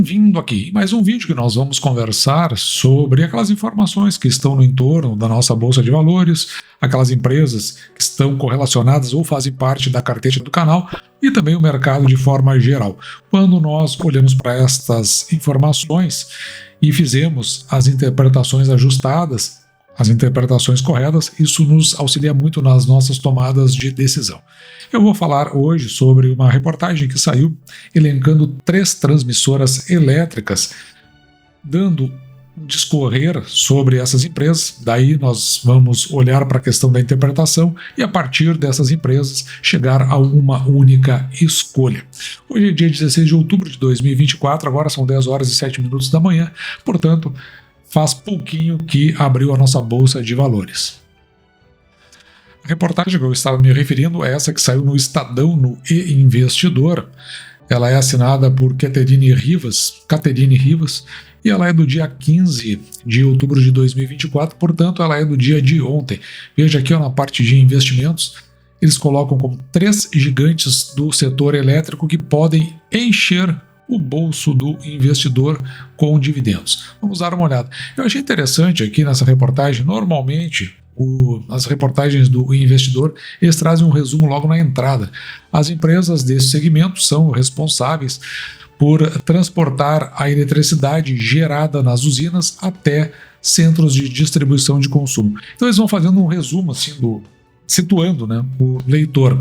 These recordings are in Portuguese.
bem-vindo aqui em mais um vídeo que nós vamos conversar sobre aquelas informações que estão no entorno da nossa Bolsa de Valores, aquelas empresas que estão correlacionadas ou fazem parte da carteira do canal e também o mercado de forma geral. Quando nós olhamos para estas informações e fizemos as interpretações ajustadas, as interpretações corretas, isso nos auxilia muito nas nossas tomadas de decisão. Eu vou falar hoje sobre uma reportagem que saiu elencando 3 transmissoras elétricas, dando um discorrer sobre essas empresas. Daí nós vamos olhar para a questão da interpretação e, a partir dessas empresas, chegar a uma única escolha. Hoje é dia 16 de outubro de 2024, agora são 10 horas e 7 minutos da manhã, portanto, faz pouquinho que abriu a nossa Bolsa de Valores. A reportagem que eu estava me referindo é essa que saiu no Estadão, no E-Investidor. Ela é assinada por Caterine Rivas, e ela é do dia 15 de outubro de 2024, portanto ela é do dia de ontem. Veja aqui, na parte de investimentos, eles colocam como 3 gigantes do setor elétrico que podem encher o bolso do investidor com dividendos. Vamos dar uma olhada. Eu achei interessante aqui nessa reportagem, normalmente as reportagens do investidor, eles trazem um resumo logo na entrada. As empresas desse segmento são responsáveis por transportar a eletricidade gerada nas usinas até centros de distribuição de consumo. Então eles vão fazendo um resumo assim, situando, o leitor.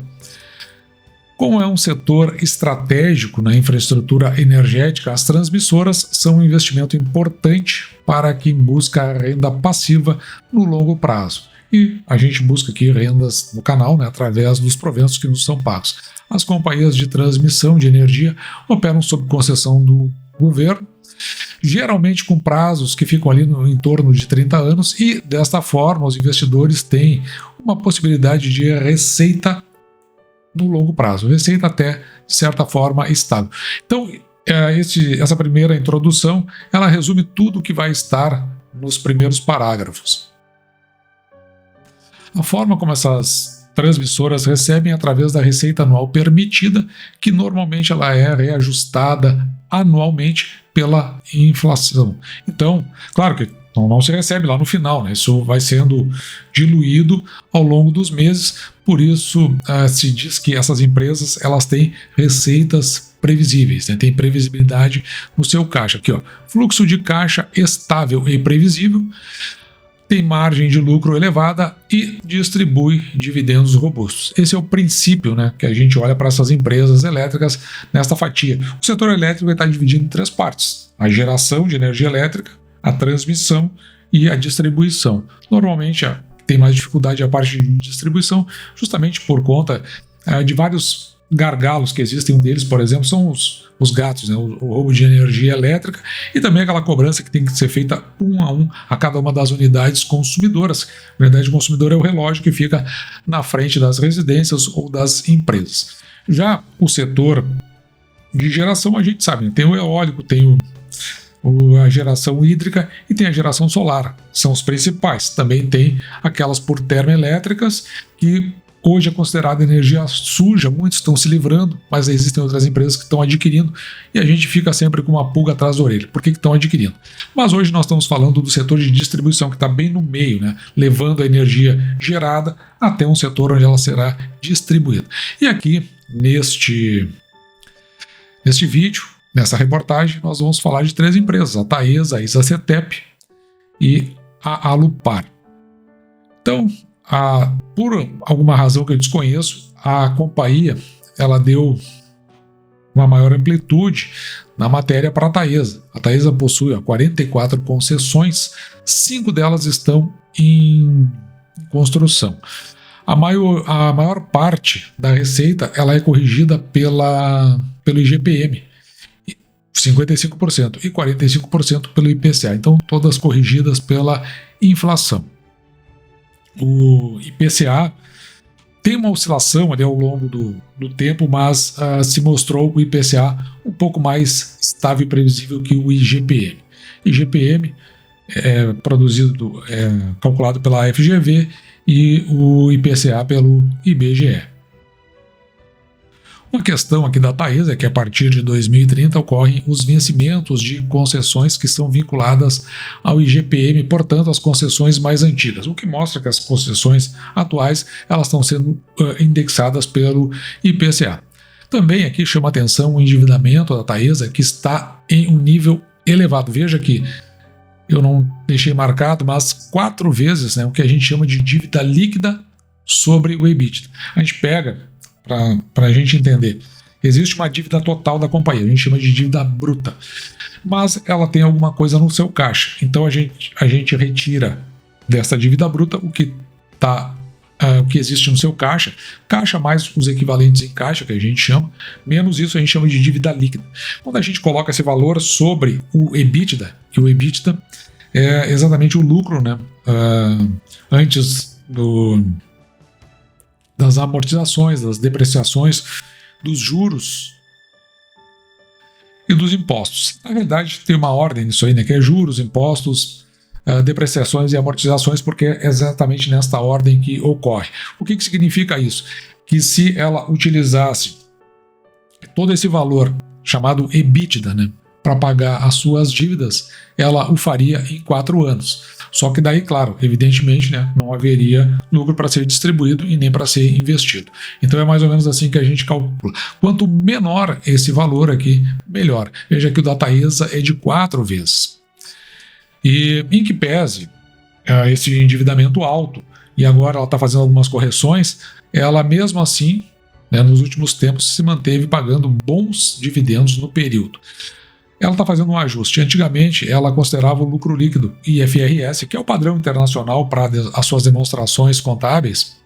Como é um setor estratégico na infraestrutura energética, as transmissoras são um investimento importante para quem busca renda passiva no longo prazo. E a gente busca aqui rendas no canal, através dos proventos que nos são pagos. As companhias de transmissão de energia operam sob concessão do governo, geralmente com prazos que ficam ali em torno de 30 anos, e desta forma os investidores têm uma possibilidade de receita no longo prazo, receita até, de certa forma, estável. Então, essa primeira introdução, ela resume tudo o que vai estar nos primeiros parágrafos. A forma como essas transmissoras recebem através da receita anual permitida, que normalmente ela é reajustada anualmente pela inflação. Então, claro que não se recebe lá no final, isso vai sendo diluído ao longo dos meses, por isso se diz que essas empresas elas têm receitas previsíveis, tem previsibilidade no seu caixa. Aqui, fluxo de caixa estável e previsível, tem margem de lucro elevada e distribui dividendos robustos. Esse é o princípio que a gente olha para essas empresas elétricas nesta fatia. O setor elétrico está dividido em 3 partes: a geração de energia elétrica, a transmissão e a distribuição. Normalmente tem mais dificuldade a parte de distribuição, justamente por conta de vários gargalos que existem. Um deles, por exemplo, são os gatos, o roubo de energia elétrica, e também aquela cobrança que tem que ser feita um a um a cada uma das unidades consumidoras. A unidade consumidora é o relógio que fica na frente das residências ou das empresas. Já o setor de geração, a gente sabe, tem o eólico, tem a geração hídrica e tem a geração solar, são os principais. Também tem aquelas por termoelétricas, que hoje é considerada energia suja, muitos estão se livrando, mas existem outras empresas que estão adquirindo, e a gente fica sempre com uma pulga atrás da orelha. Por que estão adquirindo? Mas hoje nós estamos falando do setor de distribuição, que está bem no meio, levando a energia gerada até um setor onde ela será distribuída. E aqui, neste vídeo, nessa reportagem, nós vamos falar de 3 empresas: a Taesa, a Isacetep e a Alupar. Então, por alguma razão que eu desconheço, a companhia ela deu uma maior amplitude na matéria para a Taesa. A Taesa possui 44 concessões, 5 delas estão em construção. A maior parte da receita ela é corrigida pelo IGPM, 55%, e 45% pelo IPCA, então todas corrigidas pela inflação. O IPCA tem uma oscilação ali ao longo do tempo, mas se mostrou o IPCA um pouco mais estável e previsível que o IGPM. IGPM é calculado pela FGV e o IPCA pelo IBGE. Uma questão aqui da Taesa é que a partir de 2030 ocorrem os vencimentos de concessões que são vinculadas ao IGPM, portanto as concessões mais antigas, o que mostra que as concessões atuais elas estão sendo indexadas pelo IPCA. Também aqui chama atenção o endividamento da Taesa, que está em um nível elevado. Veja que eu não deixei marcado, mas 4 vezes, né, o que a gente chama de dívida líquida sobre o EBITDA. A gente pega, para a gente entender, existe uma dívida total da companhia, a gente chama de dívida bruta, mas ela tem alguma coisa no seu caixa, então a gente retira dessa dívida bruta o que existe no seu caixa mais os equivalentes em caixa, que a gente chama, menos isso a gente chama de dívida líquida. Quando a gente coloca esse valor sobre o EBITDA, que o EBITDA é exatamente o lucro, né, antes das amortizações, das depreciações, dos juros e dos impostos. Na verdade, tem uma ordem nisso aí, né, que é juros, impostos, depreciações e amortizações, porque é exatamente nesta ordem que ocorre. O que significa isso? Que se ela utilizasse todo esse valor chamado EBITDA, né, para pagar as suas dívidas, ela o faria em 4 anos. Só que daí, claro, evidentemente, né, não haveria lucro para ser distribuído e nem para ser investido. Então é mais ou menos assim que a gente calcula. Quanto menor esse valor aqui, melhor. Veja que o da Taesa é de 4 vezes. E em que pese esse endividamento alto, e agora ela está fazendo algumas correções, ela mesmo assim, né, nos últimos tempos, se manteve pagando bons dividendos no período. Ela está fazendo um ajuste. Antigamente, ela considerava o lucro líquido, IFRS, que é o padrão internacional para as suas demonstrações contábeis.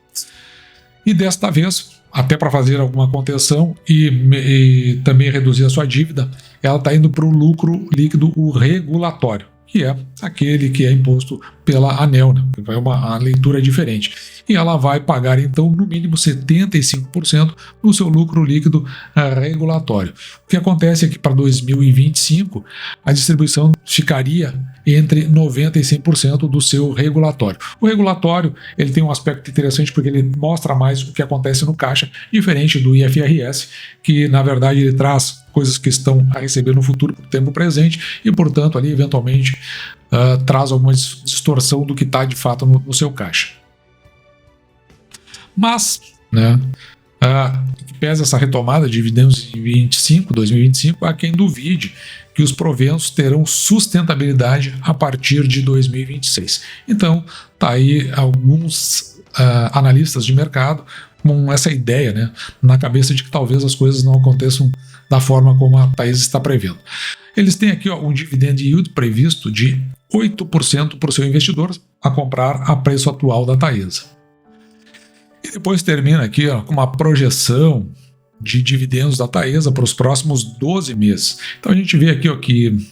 E desta vez, até para fazer alguma contenção e também reduzir a sua dívida, ela está indo para o lucro líquido, o regulatório, que é aquele que é imposto pela ANEEL, né? É uma leitura diferente. E ela vai pagar, então, no mínimo 75% no seu lucro líquido regulatório. O que acontece é que para 2025 a distribuição ficaria entre 90% e 100% do seu regulatório. O regulatório ele tem um aspecto interessante porque ele mostra mais o que acontece no caixa, diferente do IFRS, que na verdade ele traz coisas que estão a receber no futuro por tempo presente e, portanto, ali eventualmente traz alguma distorção do que está de fato no seu caixa. Mas, né, que pesa essa retomada de dividendos em 2025, há quem duvide que os proventos terão sustentabilidade a partir de 2026. Então, tá aí alguns analistas de mercado com essa ideia, né, na cabeça de que talvez as coisas não aconteçam da forma como a Taesa está prevendo. Eles têm aqui um dividend yield previsto de 8% para o seu investidor a comprar a preço atual da Taesa. E depois termina aqui com uma projeção de dividendos da Taesa para os próximos 12 meses. Então a gente vê aqui que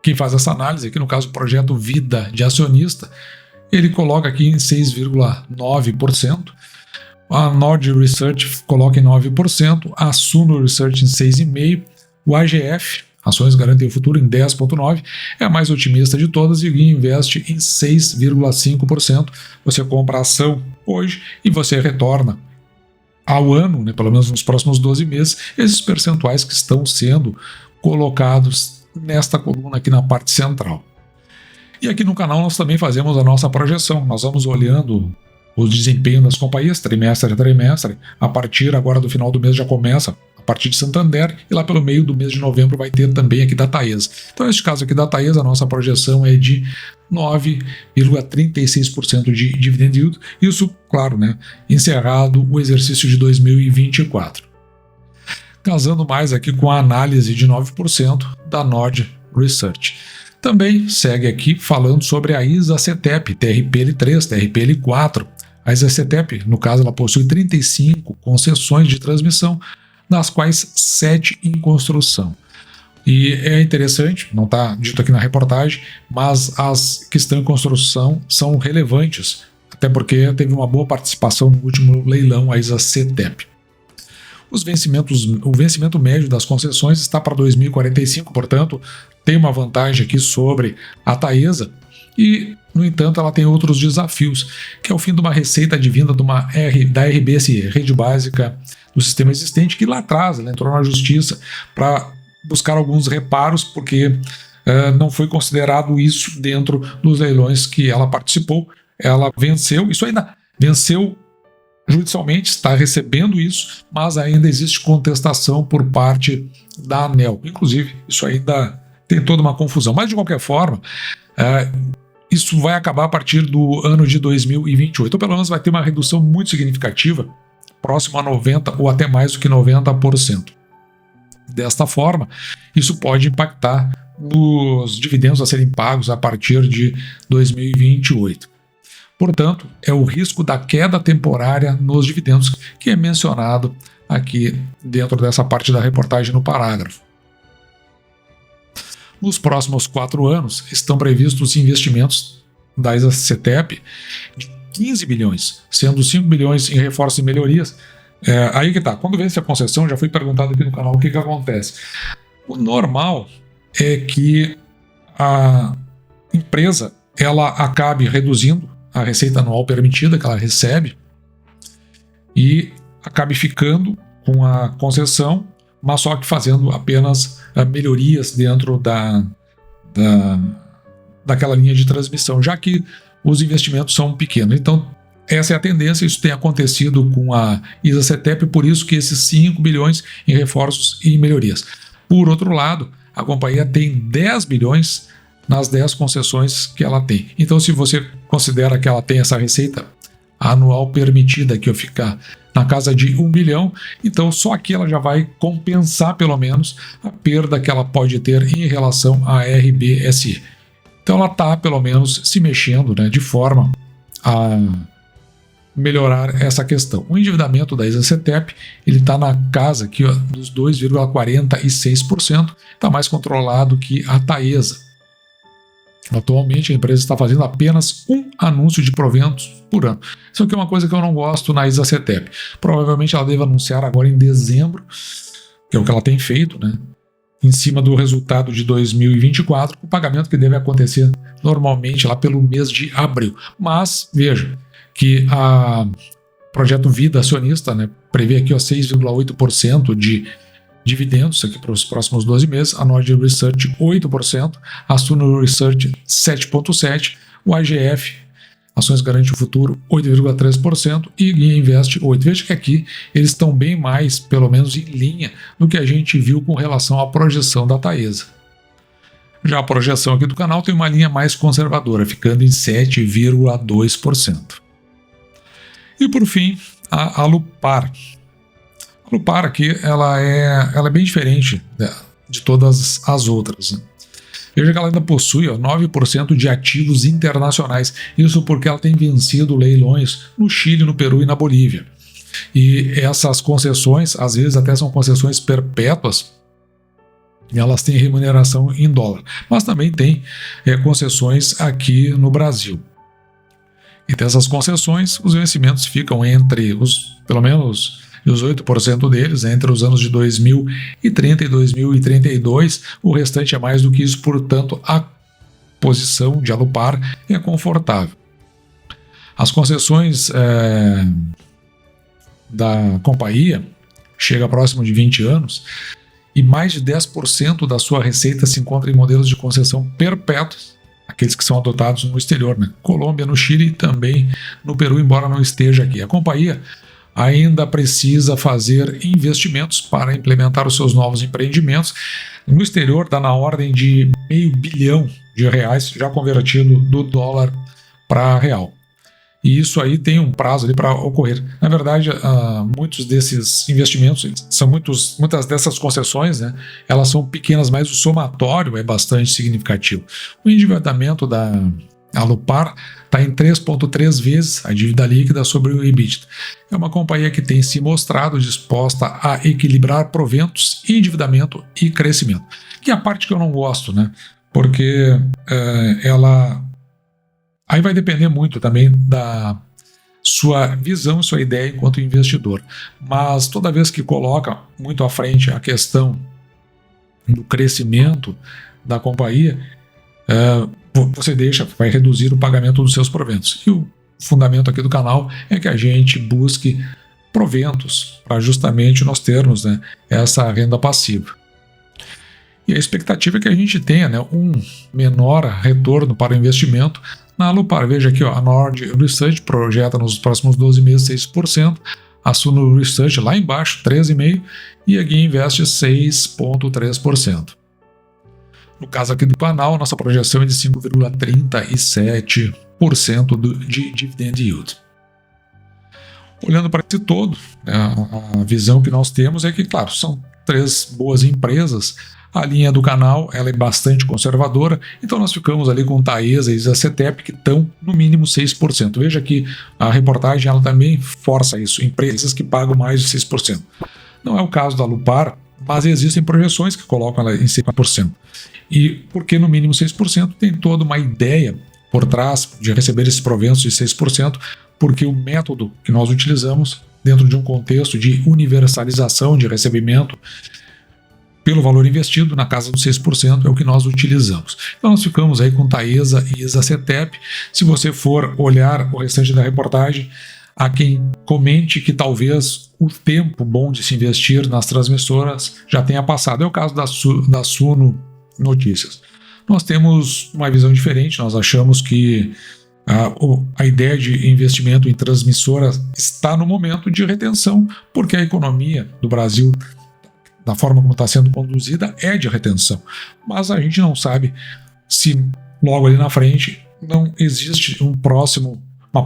quem faz essa análise, aqui no caso o projeto Vida de Acionista, ele coloca aqui em 6,9%, a Nord Research coloca em 9%, a Suno Research em 6,5%, o AGF, Ações Garantem o Futuro, em 10,9%, é a mais otimista de todas e o Guia investe em 6,5%. Você compra a ação hoje e você retorna ao ano, né, pelo menos nos próximos 12 meses, esses percentuais que estão sendo colocados nesta coluna aqui na parte central. E aqui no canal nós também fazemos a nossa projeção, nós vamos olhando o desempenho das companhias, trimestre a trimestre, a partir agora do final do mês já começa a partir de Santander, e lá pelo meio do mês de novembro vai ter também aqui da Taesa. Então, neste caso aqui da Taesa, a nossa projeção é de 9,36% de dividend yield, isso, claro, né, encerrado o exercício de 2024. Casando mais aqui com a análise de 9% da Nord Research. Também segue aqui falando sobre a ISA-CETEP, TRPL3, TRPL4. A ISA-CETEP, no caso, ela possui 35 concessões de transmissão, das quais 7 em construção. E é interessante, não está dito aqui na reportagem, mas as que estão em construção são relevantes, até porque teve uma boa participação no último leilão, a ISA-CETEP. O vencimento médio das concessões está para 2045, portanto, tem uma vantagem aqui sobre a Taesa, E, no entanto, ela tem outros desafios, que é o fim de uma receita advinda da RBSE, Rede Básica do Sistema Existente, que lá atrás ela entrou na justiça para buscar alguns reparos, porque não foi considerado isso dentro dos leilões que ela participou. Ela venceu, isso ainda venceu judicialmente, está recebendo isso, mas ainda existe contestação por parte da ANEEL. Inclusive, isso ainda tem toda uma confusão. Mas, de qualquer forma, isso vai acabar a partir do ano de 2028. Então, pelo menos vai ter uma redução muito significativa, próximo a 90% ou até mais do que 90%. Desta forma, isso pode impactar nos dividendos a serem pagos a partir de 2028. Portanto, é o risco da queda temporária nos dividendos que é mencionado aqui dentro dessa parte da reportagem no parágrafo. Nos próximos 4 anos, estão previstos investimentos da ISA-CETEP de 15 bilhões, sendo 5 bilhões em reforços e melhorias. Aí que tá, quando vence a concessão, já foi perguntado aqui no canal o que acontece. O normal é que a empresa ela acabe reduzindo a receita anual permitida que ela recebe e acabe ficando com a concessão, mas só que fazendo apenas melhorias dentro daquela linha de transmissão, já que os investimentos são pequenos. Então, essa é a tendência, isso tem acontecido com a ISA-CETEP, por isso que esses 5 bilhões em reforços e melhorias. Por outro lado, a companhia tem 10 bilhões nas 10 concessões que ela tem. Então, se você considera que ela tem essa receita anual permitida que eu ficar na casa de 1 bilhão, então só aqui ela já vai compensar pelo menos a perda que ela pode ter em relação à RBSE. Então ela está pelo menos se mexendo, né, de forma a melhorar essa questão. O endividamento da ISA-CETEP ele está na casa aqui, ó, dos 2,46%, está mais controlado que a Taesa. Atualmente a empresa está fazendo apenas um anúncio de proventos por ano. Isso aqui é uma coisa que eu não gosto na ISA-CETEP. Provavelmente ela deve anunciar agora em dezembro, que é o que ela tem feito, né? Em cima do resultado de 2024, o pagamento que deve acontecer normalmente lá pelo mês de abril. Mas veja que o projeto Vida Acionista, né, prevê aqui 6,8% de dividendos aqui para os próximos 12 meses, a Nord Research 8%, a Suno Research 7,7%, o AGF, Ações Garante o Futuro, 8,3% e Guia Invest 8%. Veja que aqui eles estão bem mais, pelo menos em linha, do que a gente viu com relação à projeção da Taesa. Já a projeção aqui do canal tem uma linha mais conservadora, ficando em 7,2%. E por fim, a Alupar. A Alupar aqui ela é bem diferente, né, de todas as outras, né? Veja que ela ainda possui 9% de ativos internacionais, isso porque ela tem vencido leilões no Chile, no Peru e na Bolívia. E essas concessões, às vezes até são concessões perpétuas, e elas têm remuneração em dólar, mas também tem concessões aqui no Brasil. E dessas concessões, os vencimentos ficam entre pelo menos 18% deles entre os anos de 2030 e 2032, o restante é mais do que isso, portanto a posição de Alupar é confortável. As concessões da companhia chegam próximo de 20 anos e mais de 10% da sua receita se encontra em modelos de concessão perpétuos, aqueles que são adotados no exterior, né? Colômbia, no Chile e também no Peru, embora não esteja aqui. A companhia ainda precisa fazer investimentos para implementar os seus novos empreendimentos. No exterior está na ordem de R$500 bilhão, já convertido do dólar para real. E isso aí tem um prazo para ocorrer. Na verdade, muitos desses investimentos, muitas dessas concessões, né, elas são pequenas, mas o somatório é bastante significativo. O endividamento da Alupar está em 3,3 vezes a dívida líquida sobre o EBITDA. É uma companhia que tem se mostrado disposta a equilibrar proventos, endividamento e crescimento. Que é a parte que eu não gosto, né? Porque aí vai depender muito também da sua visão e sua ideia enquanto investidor. Mas toda vez que coloca muito à frente a questão do crescimento da companhia, você vai reduzir o pagamento dos seus proventos. E o fundamento aqui do canal é que a gente busque proventos para justamente nós termos, né, essa renda passiva. E a expectativa é que a gente tenha, né, um menor retorno para o investimento na Alupar. Veja aqui, ó, a Nord Research projeta nos próximos 12 meses 6%, a Suno Research lá embaixo 13,5% e a Guia investe 6,3%. No caso aqui do canal, nossa projeção é de 5,37% de dividend yield. Olhando para esse todo, a visão que nós temos é que, claro, são 3 boas empresas. A linha do canal ela é bastante conservadora, então nós ficamos ali com Taesa e Isacetep, que estão no mínimo 6%. Veja que a reportagem ela também força isso, empresas que pagam mais de 6%. Não é o caso da Alupar, mas existem projeções que colocam ela em 6%. E porque no mínimo 6%, tem toda uma ideia por trás de receber esses proventos de 6%, porque o método que nós utilizamos dentro de um contexto de universalização de recebimento pelo valor investido, na casa dos 6%, é o que nós utilizamos. Então nós ficamos aí com Taesa e Isacetep. Se você for olhar o restante da reportagem, há quem comente que talvez o tempo bom de se investir nas transmissoras já tenha passado. É o caso da Suno Notícias. Nós temos uma visão diferente, nós achamos que a ideia de investimento em transmissoras está no momento de retenção, porque a economia do Brasil, da forma como está sendo conduzida, é de retenção. Mas a gente não sabe se logo ali na frente não existe uma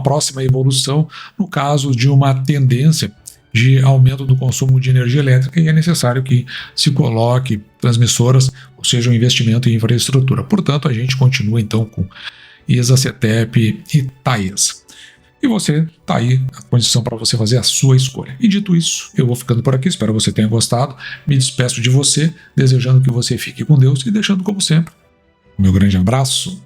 próxima evolução no caso de uma tendência de aumento do consumo de energia elétrica, e é necessário que se coloque transmissoras, ou seja, um investimento em infraestrutura. Portanto, a gente continua então com Isacetep e Taesa. E você está aí a condição para você fazer a sua escolha. E dito isso, eu vou ficando por aqui, espero que você tenha gostado. Me despeço de você, desejando que você fique com Deus e deixando, como sempre, o meu grande abraço.